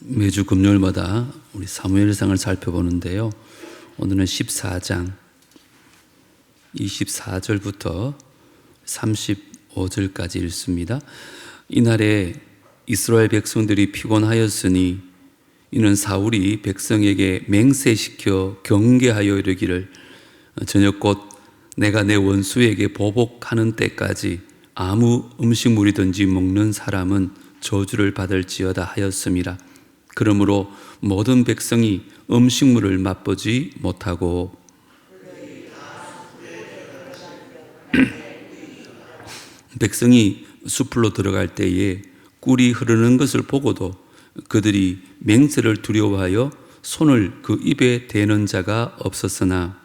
매주 금요일마다 우리 사무엘상을 살펴보는데요. 오늘은 14장 24절부터 35절까지 읽습니다. 이날에 이스라엘 백성들이 피곤하였으니 이는 사울이 백성에게 맹세시켜 경계하여 이르기를 저녁 곧 내가 내 원수에게 보복하는 때까지 아무 음식물이든지 먹는 사람은 저주를 받을지어다 하였음이라. 그러므로 모든 백성이 음식물을 맛보지 못하고 백성이 숲으로 들어갈 때에 꿀이 흐르는 것을 보고도 그들이 맹세를 두려워하여 손을 그 입에 대는 자가 없었으나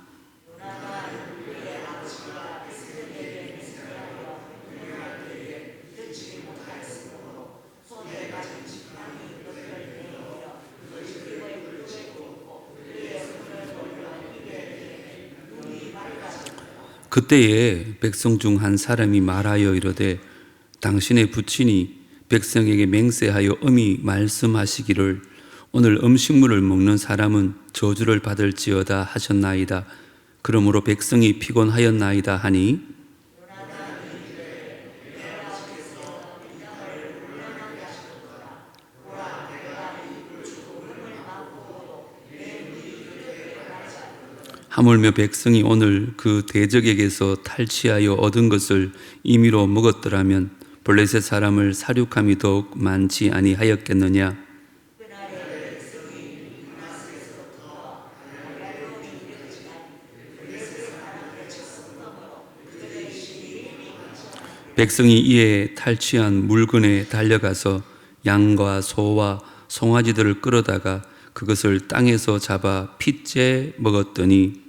그때에 백성 중 한 사람이 말하여 이르되 당신의 부친이 백성에게 맹세하여 엄히 말씀하시기를 오늘 음식물을 먹는 사람은 저주를 받을지어다 하셨나이다. 그러므로 백성이 피곤하였나이다 하니 하물며 백성이 오늘 그 대적에게서 탈취하여 얻은 것을 임의로 먹었더라면 블레셋 사람을 사륙함이 더욱 많지 아니하였겠느냐. 백성이 이에 탈취한 물건에 달려가서 양과 소와 송아지들을 끌어다가 그것을 땅에서 잡아 핏째 먹었더니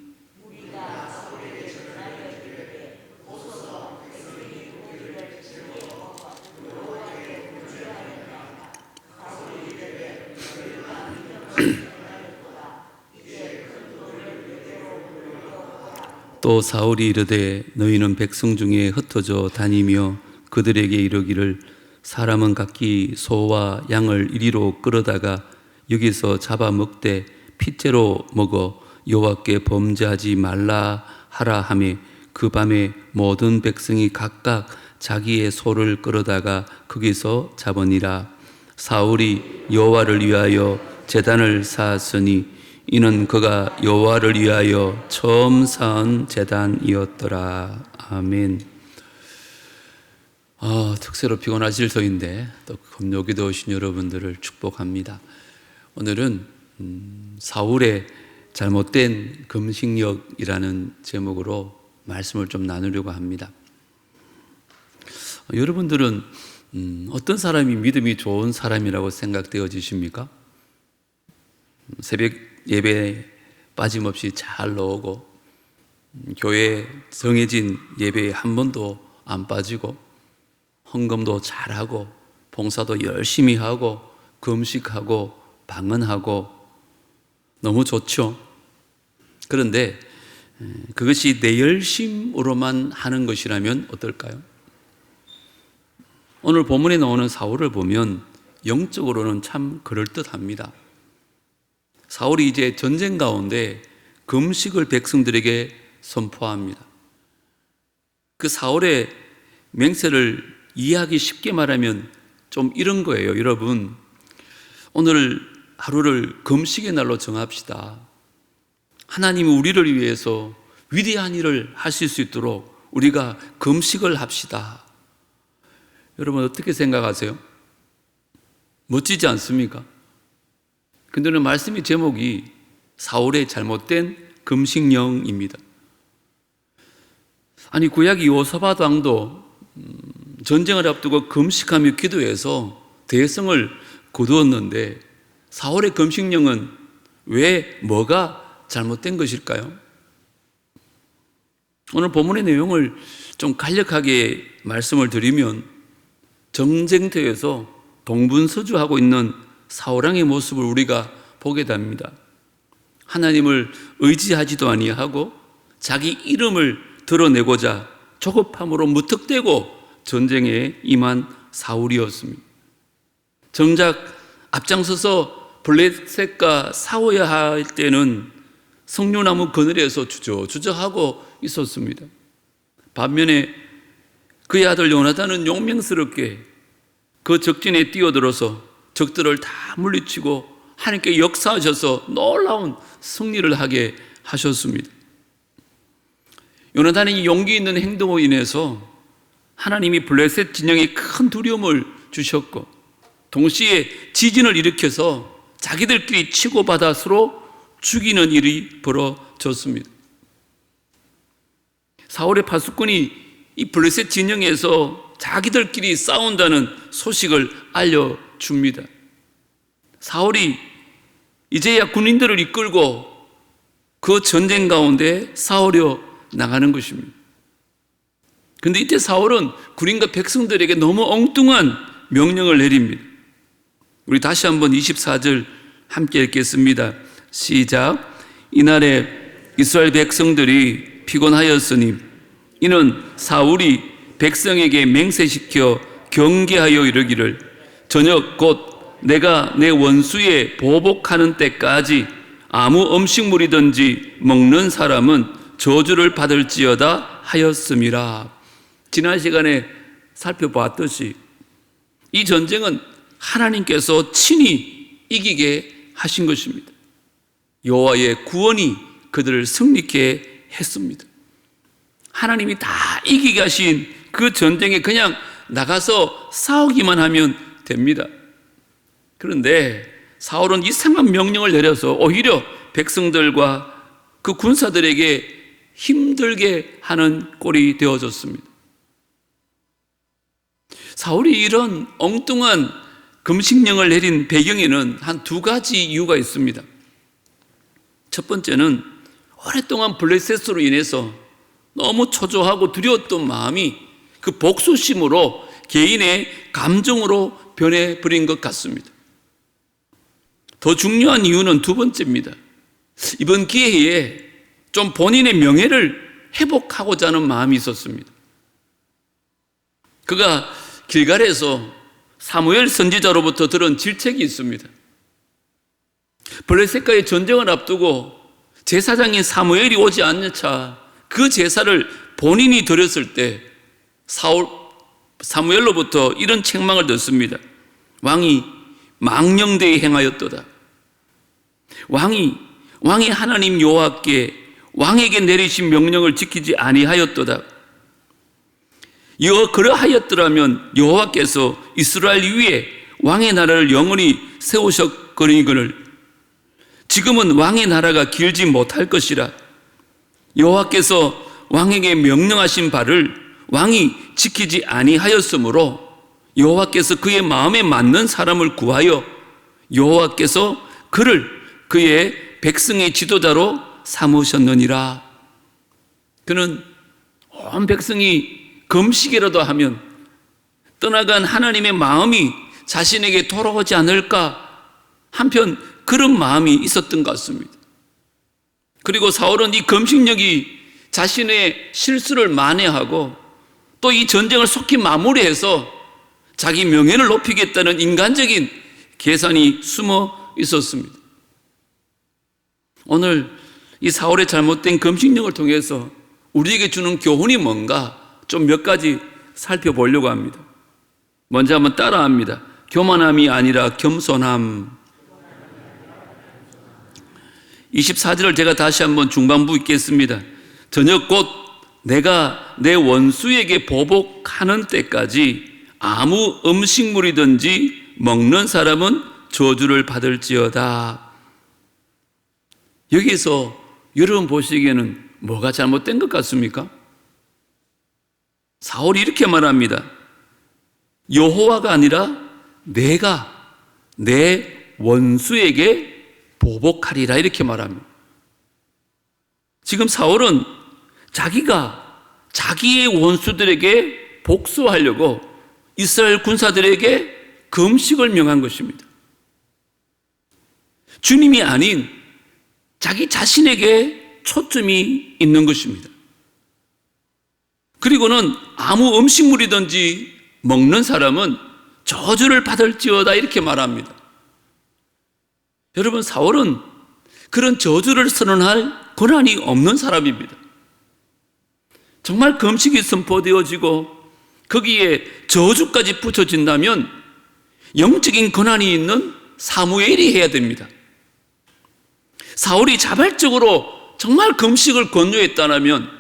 또 사울이 이르되 너희는 백성 중에 흩어져 다니며 그들에게 이르기를 사람은 각기 소와 양을 이리로 끌어다가 여기서 잡아먹되 핏째로 먹어 여호와께 범죄하지 말라 하라 하며 그 밤에 모든 백성이 각각 자기의 소를 끌어다가 거기서 잡으니라. 사울이 여호와를 위하여 제단을 쌓았으니 이는 그가 여호와를 위하여 처음 쌓은 제단이었더라. 아멘. 특세로 피곤하실 터인데 또 금요기도 오신 여러분들을 축복합니다. 오늘은 사울의 잘못된 금식력이라는 제목으로 말씀을 좀 나누려고 합니다. 여러분들은 어떤 사람이 믿음이 좋은 사람이라고 생각되어지십니까? 새벽 예배 빠짐없이 잘 나오고 교회 정해진 예배에 한 번도 안 빠지고 헌금도 잘하고 봉사도 열심히 하고 금식하고 방언하고 너무 좋죠. 그런데 그것이 내 열심으로만 하는 것이라면 어떨까요? 오늘 본문에 나오는 사울을 보면 영적으로는 참 그럴듯합니다. 사울이 이제 전쟁 가운데 금식을 백성들에게 선포합니다. 그 사울의 맹세를 이해하기 쉽게 말하면 좀 이런 거예요. 여러분, 오늘 하루를 금식의 날로 정합시다. 하나님이 우리를 위해서 위대한 일을 하실 수 있도록 우리가 금식을 합시다. 여러분 어떻게 생각하세요? 멋지지 않습니까? 근데 오늘 말씀의 제목이 사울의 잘못된 금식령입니다. 아니 구약 여호사밧 왕도 전쟁을 앞두고 금식하며 기도해서 대성을 거두었는데 사울의 금식령은 왜 뭐가 잘못된 것일까요? 오늘 본문의 내용을 좀 간략하게 말씀을 드리면 전쟁터에서 동분서주하고 있는 사울왕의 모습을 우리가 보게 됩니다. 하나님을 의지하지도 아니하고 자기 이름을 드러내고자 조급함으로 무턱대고 전쟁에 임한 사울이었습니다. 정작 앞장서서 블레셋과 싸워야 할 때는 석류나무 그늘에서 주저주저하고 있었습니다. 반면에 그의 아들 요나단은 용맹스럽게 그 적진에 뛰어들어서 적들을 다 물리치고 하나님께 역사하셔서 놀라운 승리를 하게 하셨습니다. 요나단의 용기 있는 행동으로 인해서 하나님이 블레셋 진영에 큰 두려움을 주셨고 동시에 지진을 일으켜서 자기들끼리 치고받아 서로 죽이는 일이 벌어졌습니다. 사울의 파수꾼이 이 블레셋 진영에서 자기들끼리 싸운다는 소식을 알려줍니다. 사울이 이제야 군인들을 이끌고 그 전쟁 가운데 싸우려 나가는 것입니다. 그런데 이때 사울은 군인과 백성들에게 너무 엉뚱한 명령을 내립니다. 우리 다시 한번 24절 함께 읽겠습니다. 시작. 이날에 이스라엘 백성들이 피곤하였으니 이는 사울이 백성에게 맹세시켜 경계하여 이르기를 저녁 곧 내가 내 원수에 보복하는 때까지 아무 음식물이든지 먹는 사람은 저주를 받을지어다 하였음이라. 지난 시간에 살펴봤듯이 이 전쟁은 하나님께서 친히 이기게 하신 것입니다. 여호와의 구원이 그들을 승리케 했습니다. 하나님이 다 이기게 하신 그 전쟁에 그냥 나가서 싸우기만 하면 됩니다. 그런데 사울은 이상한 명령을 내려서 오히려 백성들과 그 군사들에게 힘들게 하는 꼴이 되어졌습니다. 사울이 이런 엉뚱한 금식령을 내린 배경에는 한 두 가지 이유가 있습니다. 첫 번째는 오랫동안 블레셋으로 인해서 너무 초조하고 두려웠던 마음이 그 복수심으로 개인의 감정으로 변해버린 것 같습니다. 더 중요한 이유는 두 번째입니다. 이번 기회에 좀 본인의 명예를 회복하고자 하는 마음이 있었습니다. 그가 길갈에서 사무엘 선지자로부터 들은 질책이 있습니다. 블레셋과의 전쟁을 앞두고 제사장인 사무엘이 오지 않는 차 그 제사를 본인이 드렸을 때 사무엘로부터 이런 책망을 듣습니다. 왕이 망령되이 행하였도다. 왕이 하나님 여호와께 왕에게 내리신 명령을 지키지 아니하였도다. 그러하였더라면 여호와께서 이스라엘 위에 왕의 나라를 영원히 세우셨거니를 지금은 왕의 나라가 길지 못할 것이라. 여호와께서 왕에게 명령하신 바를 왕이 지키지 아니하였으므로 여호와께서 그의 마음에 맞는 사람을 구하여 여호와께서 그를 그의 백성의 지도자로 삼으셨느니라. 그는 온 백성이 금식이라도 하면 떠나간 하나님의 마음이 자신에게 돌아오지 않을까 한편 그런 마음이 있었던 것 같습니다. 그리고 사울은 이 금식력이 자신의 실수를 만회하고 또 이 전쟁을 속히 마무리해서 자기 명예를 높이겠다는 인간적인 계산이 숨어 있었습니다. 오늘 이 사울의 잘못된 금식령을 통해서 우리에게 주는 교훈이 뭔가 좀 몇 가지 살펴보려고 합니다. 먼저 한번 따라합니다. 교만함이 아니라 겸손함. 24절을 제가 다시 한번 중반부 읽겠습니다. 저녁 곧 내가 내 원수에게 보복하는 때까지 아무 음식물이든지 먹는 사람은 저주를 받을지어다. 여기서 여러분 보시기에는 뭐가 잘못된 것 같습니까? 사울이 이렇게 말합니다. 여호와가 아니라 내가 내 원수에게 보복하리라 이렇게 말합니다. 지금 사울은 자기가 자기의 원수들에게 복수하려고 이스라엘 군사들에게 금식을 명한 것입니다. 주님이 아닌 자기 자신에게 초점이 있는 것입니다. 그리고는 아무 음식물이든지 먹는 사람은 저주를 받을지어다 이렇게 말합니다. 여러분, 사울은 그런 저주를 선언할 권한이 없는 사람입니다. 정말 금식이 선포되어지고 거기에 저주까지 붙여진다면 영적인 권한이 있는 사무엘이 해야 됩니다. 사울이 자발적으로 정말 금식을 권유했다면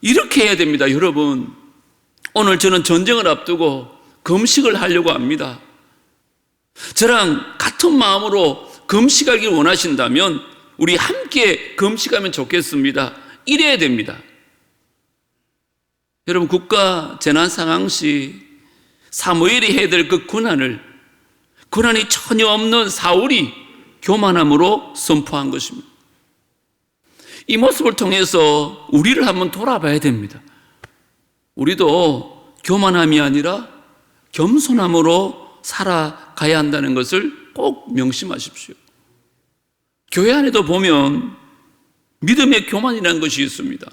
이렇게 해야 됩니다. 여러분, 오늘 저는 전쟁을 앞두고 금식을 하려고 합니다. 저랑 같은 마음으로 금식하길 원하신다면 우리 함께 금식하면 좋겠습니다. 이래야 됩니다. 여러분, 국가 재난 상황 시 사무엘이 해야 될 그 권한이 전혀 없는 사울이 교만함으로 선포한 것입니다. 이 모습을 통해서 우리를 한번 돌아봐야 됩니다. 우리도 교만함이 아니라 겸손함으로 살아가야 한다는 것을 꼭 명심하십시오. 교회 안에도 보면 믿음의 교만이라는 것이 있습니다.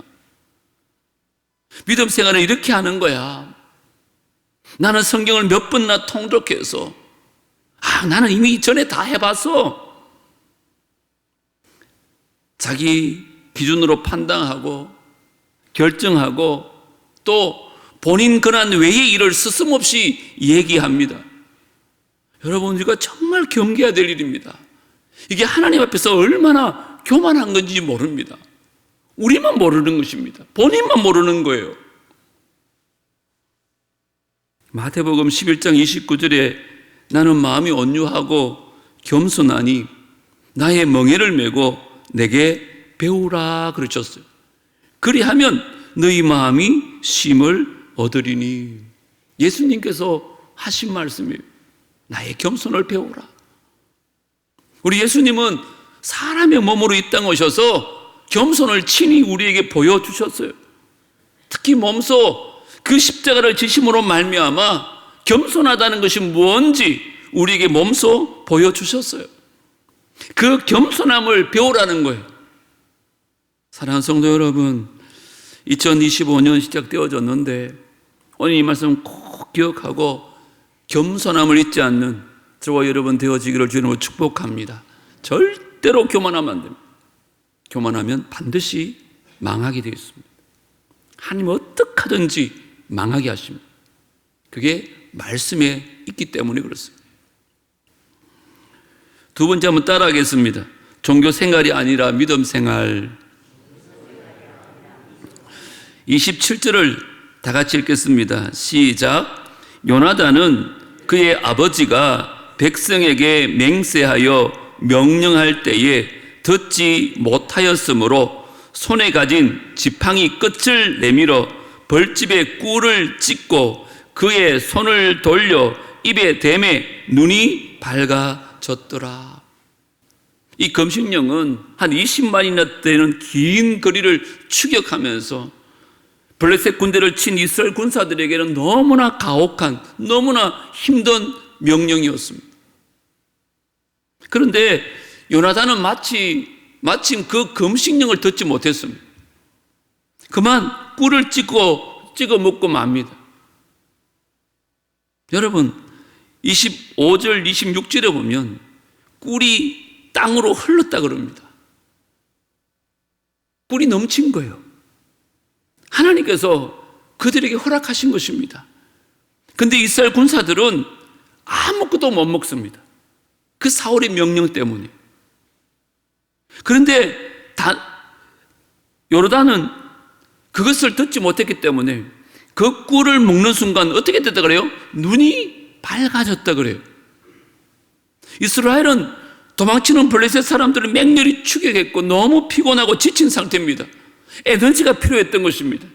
믿음 생활을 이렇게 하는 거야. 나는 성경을 몇 번이나 통독해서 나는 이미 전에 다 해봤어. 자기 기준으로 판단하고 결정하고 또 본인 권한 외의 일을 스스럼없이 얘기합니다. 여러분, 우리가 정말 경계해야 될 일입니다. 이게 하나님 앞에서 얼마나 교만한 건지 모릅니다. 우리만 모르는 것입니다. 본인만 모르는 거예요. 마태복음 11장 29절에 나는 마음이 온유하고 겸손하니 나의 멍에를 메고 내게 배우라 그러셨어요. 그리하면 너희 마음이 쉼을 얻으리니. 예수님께서 하신 말씀이에요. 나의 겸손을 배우라. 우리 예수님은 사람의 몸으로 이 땅에 오셔서 겸손을 친히 우리에게 보여주셨어요. 특히 몸소 그 십자가를 지심으로 말미암아 겸손하다는 것이 뭔지 우리에게 몸소 보여주셨어요. 그 겸손함을 배우라는 거예요. 사랑하는 성도 여러분, 2025년 시작되어졌는데 오늘 이 말씀 꼭 기억하고 겸손함을 잊지 않는 저와 여러분 되어지기를 주님으로 축복합니다. 절대로 교만하면 안 됩니다. 교만하면 반드시 망하게 되어 있습니다. 하나님은 어떻게 하든지 망하게 하십니다. 그게 말씀에 있기 때문에 그렇습니다. 두 번째 한번 따라하겠습니다. 종교 생활이 아니라 믿음 생활. 27절을 다 같이 읽겠습니다. 시작. 요나단은 그의 아버지가 백성에게 맹세하여 명령할 때에 듣지 못하였으므로 손에 가진 지팡이 끝을 내밀어 벌집에 꿀을 찍고 그의 손을 돌려 입에 대매 눈이 밝아졌더라. 이 금식령은 한 20만이나 되는 긴 거리를 추격하면서 블레셋 군대를 친 이스라엘 군사들에게는 너무나 가혹한, 너무나 힘든 명령이었습니다. 그런데 요나단은 마침 그 금식령을 듣지 못했습니다. 그만 꿀을 찍어 먹고 맙니다. 여러분, 25절, 26절에 보면 꿀이 땅으로 흘렀다 그럽니다. 꿀이 넘친 거예요. 하나님께서 그들에게 허락하신 것입니다. 그런데 이스라엘 군사들은 아무것도 못 먹습니다. 그 사울의 명령 때문에. 그런데 요르단은 그것을 듣지 못했기 때문에 그 꿀을 먹는 순간 어떻게 됐다 그래요? 눈이 밝아졌다 그래요. 이스라엘은 도망치는 블레셋 사람들을 맹렬히 추격했고 너무 피곤하고 지친 상태입니다. 에너지가 필요했던 것입니다.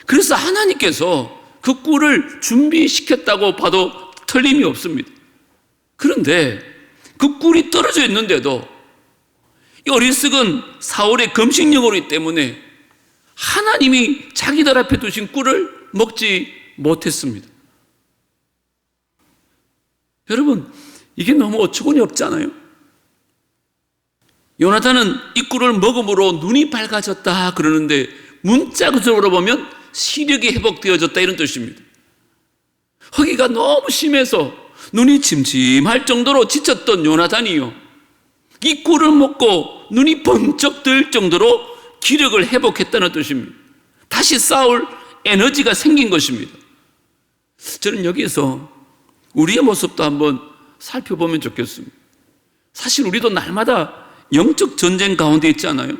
그래서 하나님께서 그 꿀을 준비시켰다고 봐도 틀림이 없습니다. 그런데 그 꿀이 떨어져 있는데도 이 어리석은 사울의 금식령이기 때문에 하나님이 자기들 앞에 두신 꿀을 먹지 못했습니다. 여러분, 이게 너무 어처구니 없지 않아요? 요나단은 이 꿀을 먹음으로 눈이 밝아졌다 그러는데 문자적으로 보면 시력이 회복되어졌다 이런 뜻입니다. 허기가 너무 심해서 눈이 침침할 정도로 지쳤던 요나단이요, 이 꿀을 먹고 눈이 번쩍 뜰 정도로 기력을 회복했다는 뜻입니다. 다시 싸울 에너지가 생긴 것입니다. 저는 여기에서 우리의 모습도 한번 살펴보면 좋겠습니다. 사실 우리도 날마다 영적 전쟁 가운데 있지 않아요?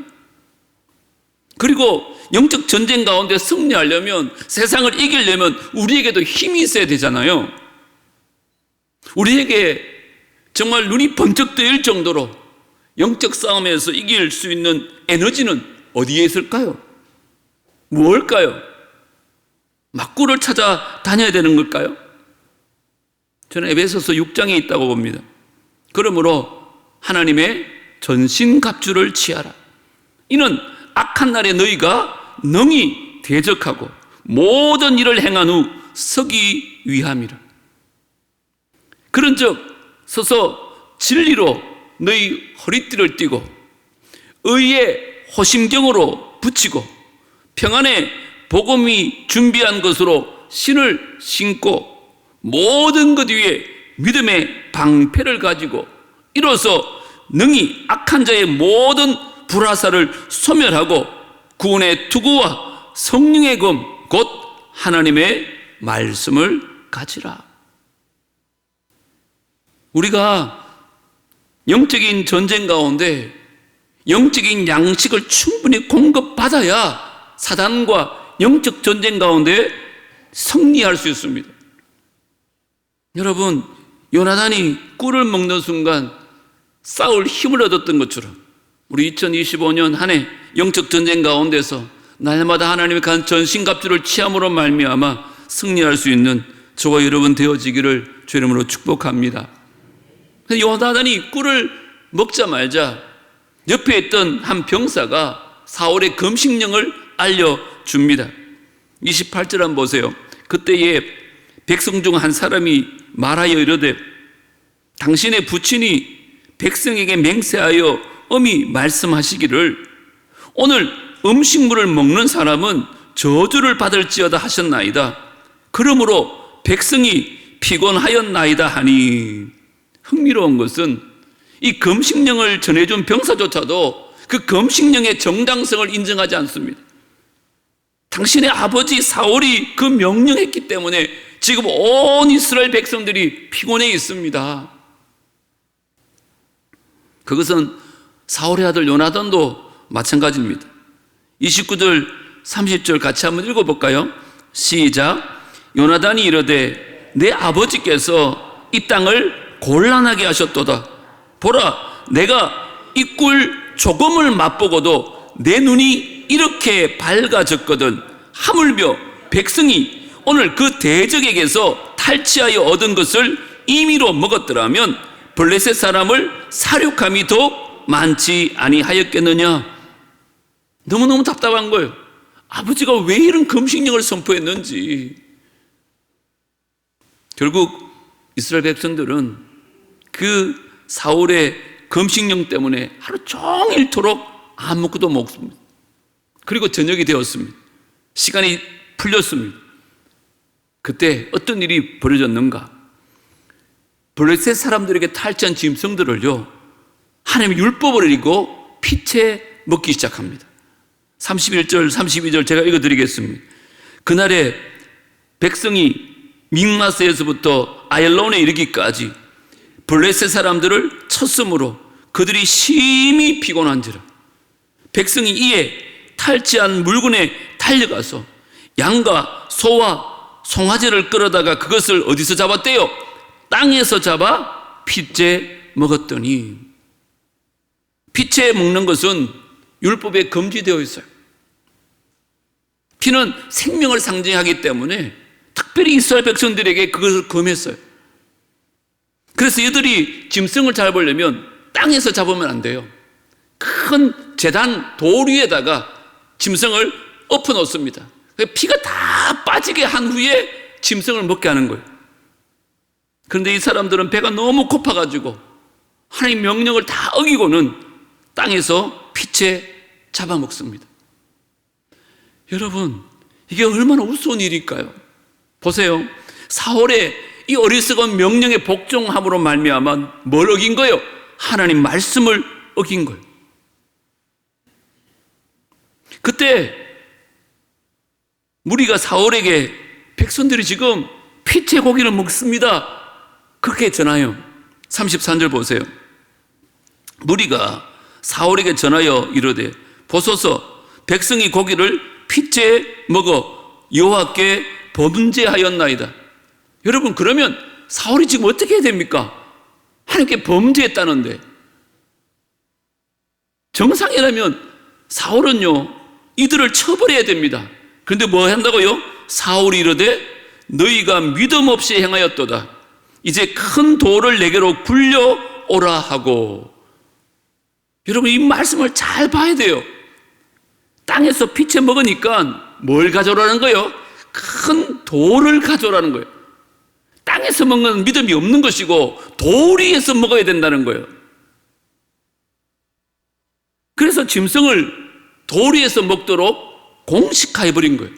그리고 영적 전쟁 가운데 승리하려면, 세상을 이기려면 우리에게도 힘이 있어야 되잖아요. 우리에게 정말 눈이 번쩍 뜨일 정도로 영적 싸움에서 이길 수 있는 에너지는 어디에 있을까요? 무엇일까요? 막 꿀을 찾아 다녀야 되는 걸까요? 저는 에베소서 6장에 있다고 봅니다. 그러므로 하나님의 전신갑주를 취하라. 이는 악한 날에 너희가 능히 대적하고 모든 일을 행한 후 서기 위함이라. 그런즉 서서 진리로 너희 허리띠를 띠고 의의 호심경으로 붙이고 평안의 복음이 준비한 것으로 신을 신고 모든 것 위에 믿음의 방패를 가지고 이로써 능히 악한 자의 모든 불화살을 소멸하고 구원의 투구와 성령의 검 곧 하나님의 말씀을 가지라. 우리가 영적인 전쟁 가운데 영적인 양식을 충분히 공급받아야 사단과 영적 전쟁 가운데 승리할 수 있습니다. 여러분, 요나단이 꿀을 먹는 순간 싸울 힘을 얻었던 것처럼 우리 2025년 한 해 영적 전쟁 가운데서 날마다 하나님의 간 전신갑주를 취함으로 말미암아 승리할 수 있는 저와 여러분 되어지기를 주의 이름으로 축복합니다. 요나단이 꿀을 먹자마자 옆에 있던 한 병사가 사울의 금식령을 알려줍니다. 28절 한번 보세요. 그때에 백성 중 한 사람이 말하여 이르되 당신의 부친이 백성에게 맹세하여 엄히 말씀하시기를 오늘 음식물을 먹는 사람은 저주를 받을지어다 하셨나이다. 그러므로 백성이 피곤하였나이다 하니, 흥미로운 것은 이 금식령을 전해준 병사조차도 그 금식령의 정당성을 인정하지 않습니다. 당신의 아버지 사울이 그 명령했기 때문에 지금 온 이스라엘 백성들이 피곤해 있습니다. 그것은 사울의 아들 요나단도 마찬가지입니다. 29절 30절 같이 한번 읽어볼까요? 시작. 요나단이 이르되 내 아버지께서 이 땅을 곤란하게 하셨도다. 보라, 내가 이 꿀 조금을 맛보고도 내 눈이 이렇게 밝아졌거든. 하물며 백성이 오늘 그 대적에게서 탈취하여 얻은 것을 임의로 먹었더라면 블레셋 사람을 사륙함이 더욱 많지 아니하였겠느냐. 너무너무 답답한 거예요. 아버지가 왜 이런 금식령을 선포했는지. 결국 이스라엘 백성들은 그 사울의 금식령 때문에 하루 종일토록 아무것도 먹습니다. 그리고 저녁이 되었습니다. 시간이 풀렸습니다. 그때 어떤 일이 벌어졌는가? 블레셋 사람들에게 탈취한 짐승들을요, 하나님의 율법을 어기고 피채 먹기 시작합니다. 31절 32절 제가 읽어드리겠습니다. 그날에 백성이 믹마스에서부터 아얄론에 이르기까지 블레셋 사람들을 쳤으므로 그들이 심히 피곤한지라. 백성이 이에 탈취한 물건에 달려가서 양과 소와 송아지를 끌어다가 그것을 어디서 잡았대요? 땅에서 잡아 피째 먹었더니. 피째 먹는 것은 율법에 금지되어 있어요. 피는 생명을 상징하기 때문에 특별히 이스라엘 백성들에게 그것을 금했어요. 그래서 이들이 짐승을 잡으려면 땅에서 잡으면 안 돼요. 큰 제단 돌 위에다가 짐승을 엎어 놓습니다. 피가 다 빠지게 한 후에 짐승을 먹게 하는 거예요. 그런데 이 사람들은 배가 너무 고파가지고 하나님 명령을 다 어기고는 땅에서 피채 잡아먹습니다. 여러분, 이게 얼마나 우스운 일일까요? 보세요. 사울의 이 어리석은 명령에 복종함으로 말미암아 뭘 어긴 거예요? 하나님 말씀을 어긴 거예요. 그때 무리가 사울에게 백성들이 지금 피채 고기를 먹습니다, 그렇게 전하여 33절 보세요. 무리가 사울에게 전하여 이르되 보소서 백성이 고기를 피채 먹어 여호와께 범죄하였나이다. 여러분, 그러면 사울이 지금 어떻게 해야 됩니까? 하나님께 범죄했다는데. 정상이라면 사울은요 이들을 처벌해야 됩니다. 그런데 뭐 한다고요? 사울이 이르되 너희가 믿음 없이 행하였도다. 이제 큰 돌을 내게로 굴려오라 하고. 여러분, 이 말씀을 잘 봐야 돼요. 땅에서 피채 먹으니까 뭘 가져오라는 거예요? 큰 돌을 가져오라는 거예요. 땅에서 먹는 믿음이 없는 것이고 돌 위에서 먹어야 된다는 거예요. 그래서 짐승을 돌 위에서 먹도록 공식화해버린 거예요.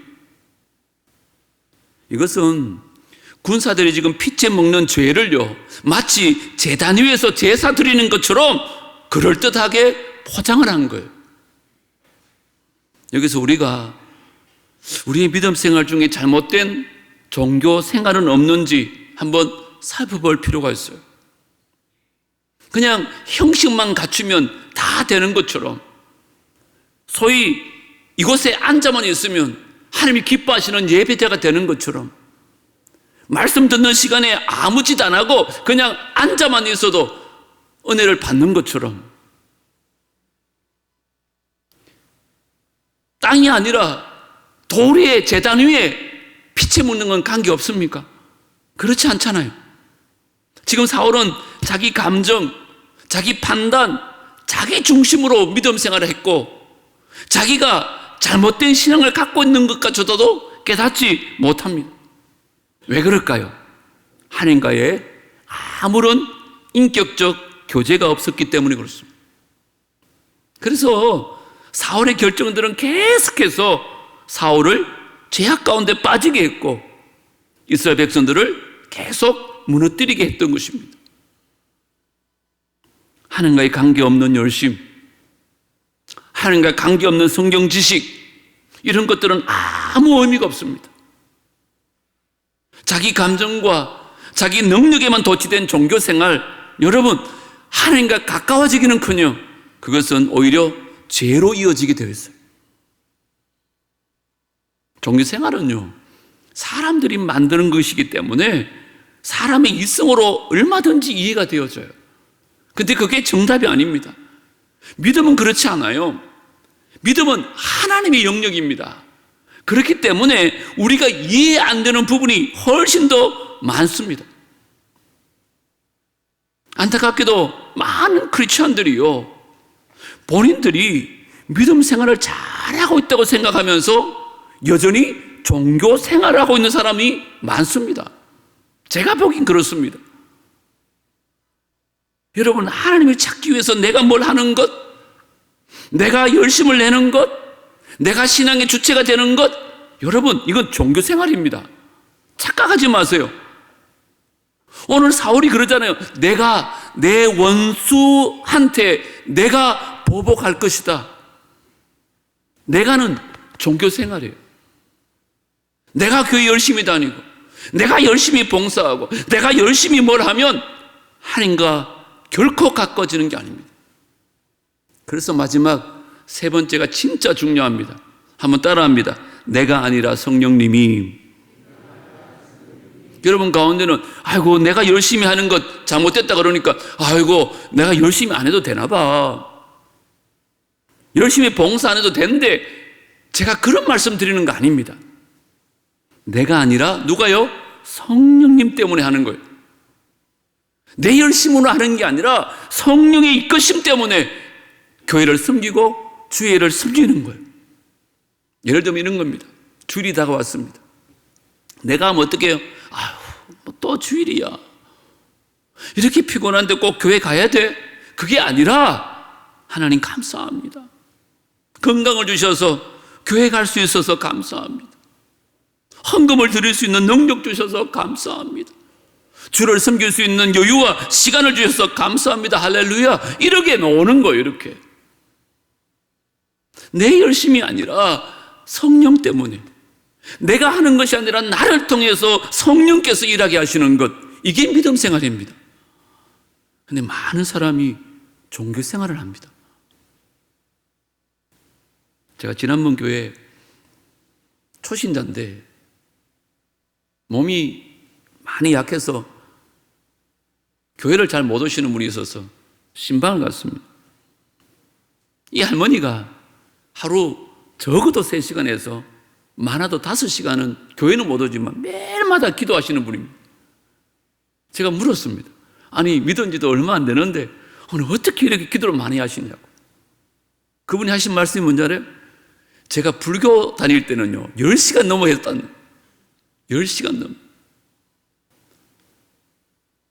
이것은 군사들이 지금 피채 먹는 죄를요 마치 제단 위에서 제사 드리는 것처럼 그럴듯하게 포장을 한 거예요. 여기서 우리가 우리의 믿음 생활 중에 잘못된 종교 생활은 없는지 한번 살펴볼 필요가 있어요. 그냥 형식만 갖추면 다 되는 것처럼, 소위 이곳에 앉아만 있으면 하나님이 기뻐하시는 예배자가 되는 것처럼, 말씀 듣는 시간에 아무 짓 안 하고 그냥 앉아만 있어도 은혜를 받는 것처럼, 땅이 아니라 돌 위에 제단 위에 피채 묻는 건 관계 없습니까? 그렇지 않잖아요. 지금 사울은 자기 감정, 자기 판단, 자기 중심으로 믿음 생활을 했고 자기가 잘못된 신앙을 갖고 있는 것까지도 깨닫지 못합니다. 왜 그럴까요? 하나님과의 아무런 인격적 교제가 없었기 때문에 그렇습니다. 그래서 사울의 결정들은 계속해서 사울을 죄악 가운데 빠지게 했고 이스라엘 백성들을 계속 무너뜨리게 했던 것입니다. 하나님과의 관계없는 열심, 하나님과 관계없는 성경 지식, 이런 것들은 아무 의미가 없습니다. 자기 감정과 자기 능력에만 도취된 종교 생활, 여러분, 하나님과 가까워지기는커녕 그것은 오히려 죄로 이어지게 되어 있어요. 종교 생활은요 사람들이 만드는 것이기 때문에 사람의 이성으로 얼마든지 이해가 되어져요. 근데 그게 정답이 아닙니다. 믿음은 그렇지 않아요. 믿음은 하나님의 영역입니다. 그렇기 때문에 우리가 이해 안 되는 부분이 훨씬 더 많습니다. 안타깝게도 많은 크리스천들이요 본인들이 믿음 생활을 잘하고 있다고 생각하면서 여전히 종교 생활을 하고 있는 사람이 많습니다. 제가 보긴 그렇습니다. 여러분, 하나님을 찾기 위해서 내가 뭘 하는 것, 내가 열심을 내는 것, 내가 신앙의 주체가 되는 것, 여러분, 이건 종교 생활입니다. 착각하지 마세요. 오늘 사울이 그러잖아요. 내가 내 원수한테 내가 보복할 것이다. 내가는 종교 생활이에요. 내가 교회 열심히 다니고 내가 열심히 봉사하고 내가 열심히 뭘 하면 하나님과 결코 가까워지는 게 아닙니다. 그래서 마지막 세 번째가 진짜 중요합니다. 한번 따라합니다. 내가 아니라 성령님이. 여러분 가운데는 아이고 내가 열심히 하는 것 잘못됐다 그러니까 아이고 내가 열심히 안 해도 되나 봐, 열심히 봉사 안 해도 되는데, 제가 그런 말씀 드리는 거 아닙니다. 내가 아니라 누가요? 성령님 때문에 하는 거예요. 내 열심으로 하는 게 아니라 성령의 이끄심 때문에 교회를 섬기고 주의를 섬기는 거예요. 예를 들면 이런 겁니다. 주일이 다가왔습니다. 내가 하면 어떻게 해요? 아휴, 또 주일이야. 이렇게 피곤한데 꼭 교회 가야 돼? 그게 아니라 하나님 감사합니다. 건강을 주셔서 교회 갈 수 있어서 감사합니다. 헌금을 드릴 수 있는 능력 주셔서 감사합니다. 주를 섬길 수 있는 여유와 시간을 주셔서 감사합니다. 할렐루야. 이렇게 나오는 거예요. 이렇게. 내 열심이 아니라 성령 때문에, 내가 하는 것이 아니라 나를 통해서 성령께서 일하게 하시는 것, 이게 믿음 생활입니다. 근데 많은 사람이 종교 생활을 합니다. 제가 지난번 교회 초신자인데 몸이 많이 약해서 교회를 잘 못 오시는 분이 있어서 신방을 갔습니다. 이 할머니가 하루 적어도 3시간에서 많아도 5시간은 교회는 못 오지만 매일마다 기도하시는 분입니다. 제가 물었습니다. 아니, 믿은 지도 얼마 안 되는데 오늘 어떻게 이렇게 기도를 많이 하시냐고. 그분이 하신 말씀이 뭔지 알아요? 제가 불교 다닐 때는요 10시간 넘어 했다는, 10시간 넘어.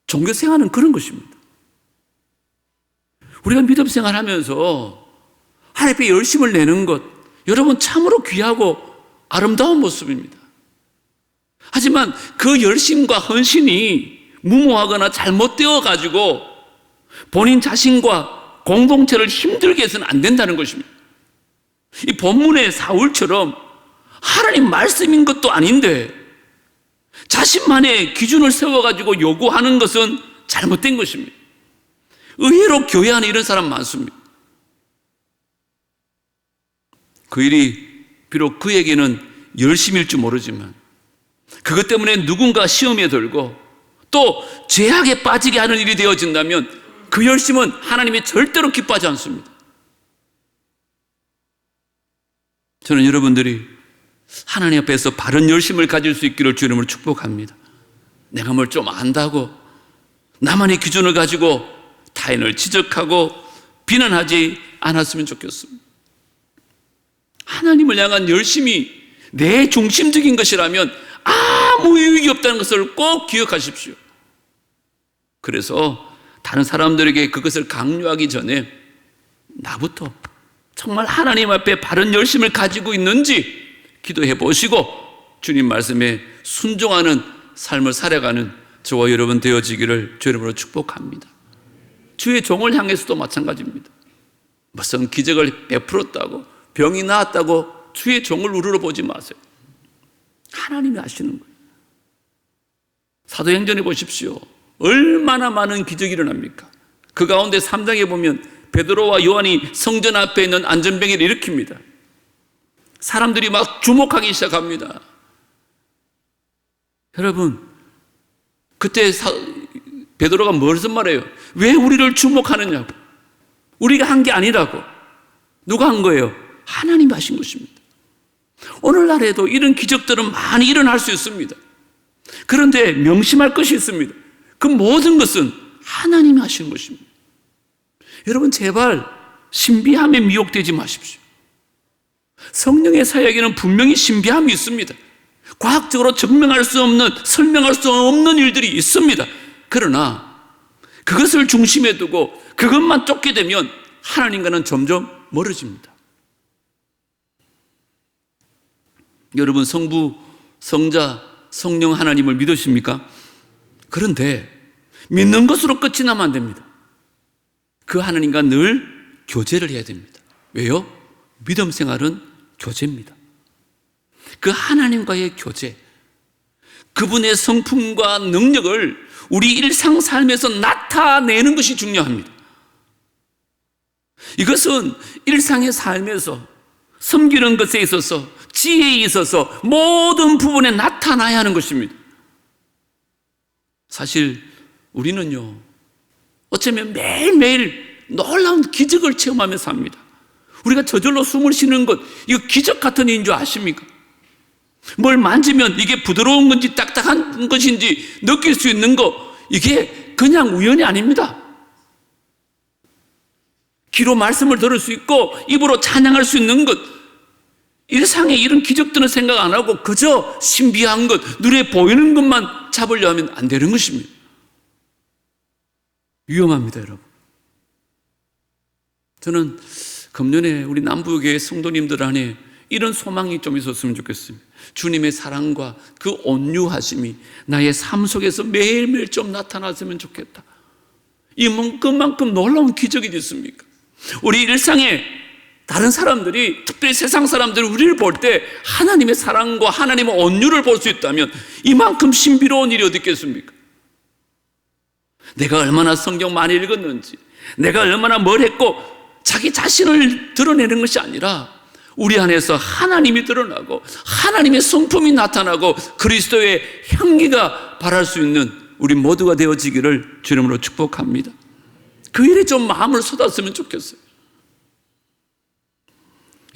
종교 생활은 그런 것입니다. 우리가 믿음 생활하면서 하나님 앞에 열심을 내는 것, 여러분 참으로 귀하고 아름다운 모습입니다. 하지만 그 열심과 헌신이 무모하거나 잘못되어 가지고 본인 자신과 공동체를 힘들게 해서는 안 된다는 것입니다. 이 본문의 사울처럼 하나님 말씀인 것도 아닌데 자신만의 기준을 세워가지고 요구하는 것은 잘못된 것입니다. 의외로 교회 안에 이런 사람 많습니다. 그 일이 비록 그에게는 열심일 줄 모르지만 그것 때문에 누군가 시험에 들고 또 죄악에 빠지게 하는 일이 되어진다면 그 열심은 하나님이 절대로 기뻐하지 않습니다. 저는 여러분들이 하나님 앞에서 바른 열심을 가질 수 있기를 주 이름으로 축복합니다. 내가 뭘 좀 안다고 나만의 기준을 가지고 타인을 지적하고 비난하지 않았으면 좋겠습니다. 하나님을 향한 열심이 내 중심적인 것이라면 아무 유익이 없다는 것을 꼭 기억하십시오. 그래서 다른 사람들에게 그것을 강요하기 전에 나부터 정말 하나님 앞에 바른 열심을 가지고 있는지 기도해 보시고 주님 말씀에 순종하는 삶을 살아가는 저와 여러분 되어지기를 주 이름으로 축복합니다. 주의 종을 향해서도 마찬가지입니다. 무슨 기적을 베풀었다고 병이 나았다고 주의 종을 우러러 보지 마세요. 하나님이 아시는 거예요. 사도행전에 보십시오. 얼마나 많은 기적이 일어납니까? 그 가운데 3장에 보면 베드로와 요한이 성전 앞에 있는 안전병을 일으킵니다. 사람들이 막 주목하기 시작합니다. 여러분, 그때 베드로가 무슨 말해요? 왜 우리를 주목하느냐고. 우리가 한 게 아니라고. 누가 한 거예요? 하나님이 하신 것입니다. 오늘날에도 이런 기적들은 많이 일어날 수 있습니다. 그런데 명심할 것이 있습니다. 그 모든 것은 하나님이 하신 것입니다. 여러분 제발 신비함에 미혹되지 마십시오. 성령의 사역에는 분명히 신비함이 있습니다. 과학적으로 증명할 수 없는, 설명할 수 없는 일들이 있습니다. 그러나 그것을 중심에 두고 그것만 쫓게 되면 하나님과는 점점 멀어집니다. 여러분 성부, 성자, 성령 하나님을 믿으십니까? 그런데 믿는 것으로 끝이 나면 안 됩니다. 그 하나님과 늘 교제를 해야 됩니다. 왜요? 믿음 생활은 교제입니다. 그 하나님과의 교제, 그분의 성품과 능력을 우리 일상 삶에서 나타내는 것이 중요합니다. 이것은 일상의 삶에서 섬기는 것에 있어서, 지혜에 있어서 모든 부분에 나타나야 하는 것입니다. 사실 우리는요, 어쩌면 매일매일 놀라운 기적을 체험하며 삽니다. 우리가 저절로 숨을 쉬는 것, 이거 기적 같은 일인 줄 아십니까? 뭘 만지면 이게 부드러운 건지 딱딱한 것인지 느낄 수 있는 거, 이게 그냥 우연이 아닙니다. 귀로 말씀을 들을 수 있고 입으로 찬양할 수 있는 것, 일상에 이런 기적들은 생각 안 하고 그저 신비한 것, 눈에 보이는 것만 잡으려 하면 안 되는 것입니다. 위험합니다, 여러분. 저는 금년에 우리 남부교회 성도님들 안에 이런 소망이 좀 있었으면 좋겠습니다. 주님의 사랑과 그 온유하심이 나의 삶 속에서 매일매일 좀 나타났으면 좋겠다. 이만큼만큼 놀라운 기적이 있습니까? 우리 일상에 다른 사람들이, 특별히 세상 사람들이 우리를 볼 때 하나님의 사랑과 하나님의 온유를 볼 수 있다면 이만큼 신비로운 일이 어디 있겠습니까? 내가 얼마나 성경 많이 읽었는지, 내가 얼마나 뭘 했고, 자기 자신을 드러내는 것이 아니라 우리 안에서 하나님이 드러나고 하나님의 성품이 나타나고 그리스도의 향기가 발할 수 있는 우리 모두가 되어지기를 주 이름으로 축복합니다. 그 일에 좀 마음을 쏟았으면 좋겠어요.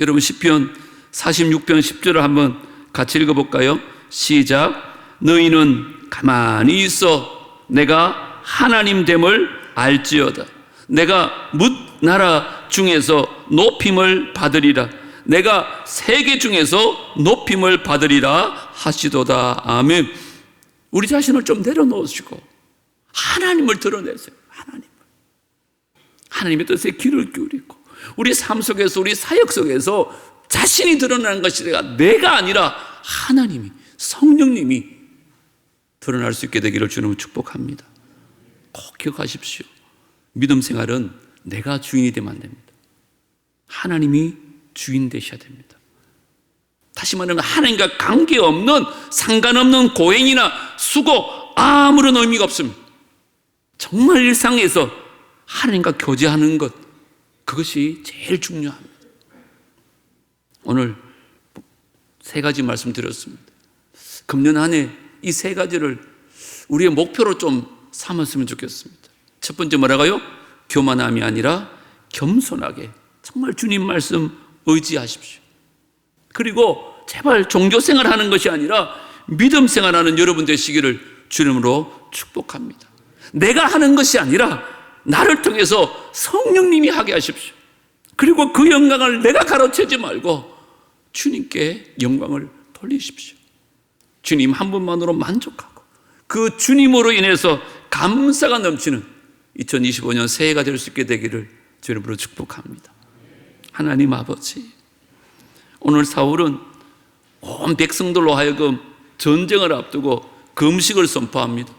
여러분, 시편 46편 10절을 한번 같이 읽어볼까요? 시작. 너희는 가만히 있어 내가 하나님 됨을 알지어다. 내가 뭇 나라 중에서 높임을 받으리라. 내가 세계 중에서 높임을 받으리라 하시도다. 아멘. 우리 자신을 좀 내려놓으시고 하나님을 드러내세요. 하나님의 뜻에 귀를 기울이고 우리 삶 속에서, 우리 사역 속에서 자신이 드러나는 것이 내가 아니라 하나님이, 성령님이 드러날 수 있게 되기를 주님은 축복합니다. 꼭 기억하십시오. 믿음 생활은 내가 주인이 되면 안 됩니다. 하나님이 주인 되셔야 됩니다. 다시 말하면 하나님과 관계없는, 상관없는 고행이나 수고 아무런 의미가 없습니다. 정말 일상에서 하나님과 교제하는 것, 그것이 제일 중요합니다. 오늘 3가지 말씀드렸습니다. 금년 한 해 이 3가지를 우리의 목표로 좀 삼았으면 좋겠습니다. 첫 번째 뭐라고요? 교만함이 아니라 겸손하게 정말 주님 말씀 의지하십시오. 그리고 제발 종교생활 하는 것이 아니라 믿음 생활하는 여러분 되시기를 주님으로 축복합니다. 내가 하는 것이 아니라 나를 통해서 성령님이 하게 하십시오. 그리고 그 영광을 내가 가로채지 말고 주님께 영광을 돌리십시오. 주님 한 분만으로 만족하고 그 주님으로 인해서 감사가 넘치는 2025년 새해가 될 수 있게 되기를 주님으로 축복합니다. 하나님 아버지, 오늘 사울은 온 백성들로 하여금 전쟁을 앞두고 금식을 선포합니다.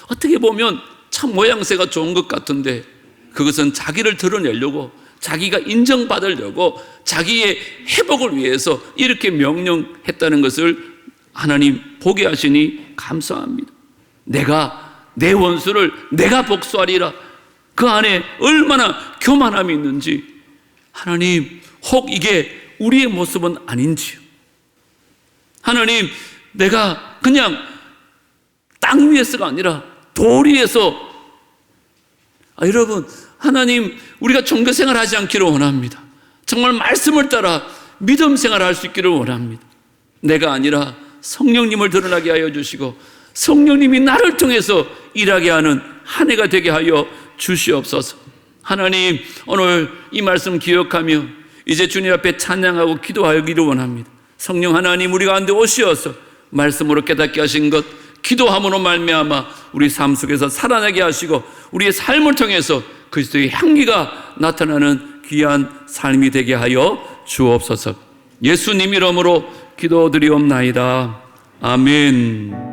어떻게 보면 참 모양새가 좋은 것 같은데 그것은 자기를 드러내려고, 자기가 인정받으려고, 자기의 회복을 위해서 이렇게 명령했다는 것을 하나님 보게 하시니 감사합니다. 내가 내 원수를 내가 복수하리라. 그 안에 얼마나 교만함이 있는지 하나님, 혹 이게 우리의 모습은 아닌지요. 하나님, 내가 그냥 땅 위에서가 아니라 돌 위에서, 여러분, 하나님, 우리가 종교생활 하지 않기를 원합니다. 정말 말씀을 따라 믿음 생활 할 수 있기를 원합니다. 내가 아니라 성령님을 드러나게 하여 주시고 성령님이 나를 통해서 일하게 하는 한 해가 되게 하여 주시옵소서. 하나님, 오늘 이 말씀 기억하며 이제 주님 앞에 찬양하고 기도하기를 원합니다. 성령 하나님, 우리 가운데 오시어서 말씀으로 깨닫게 하신 것, 기도함으로 말미암아 우리 삶 속에서 살아나게 하시고 우리의 삶을 통해서 그리스도의 향기가 나타나는 귀한 삶이 되게 하여 주옵소서. 예수님 이름으로 기도드리옵나이다. 아멘.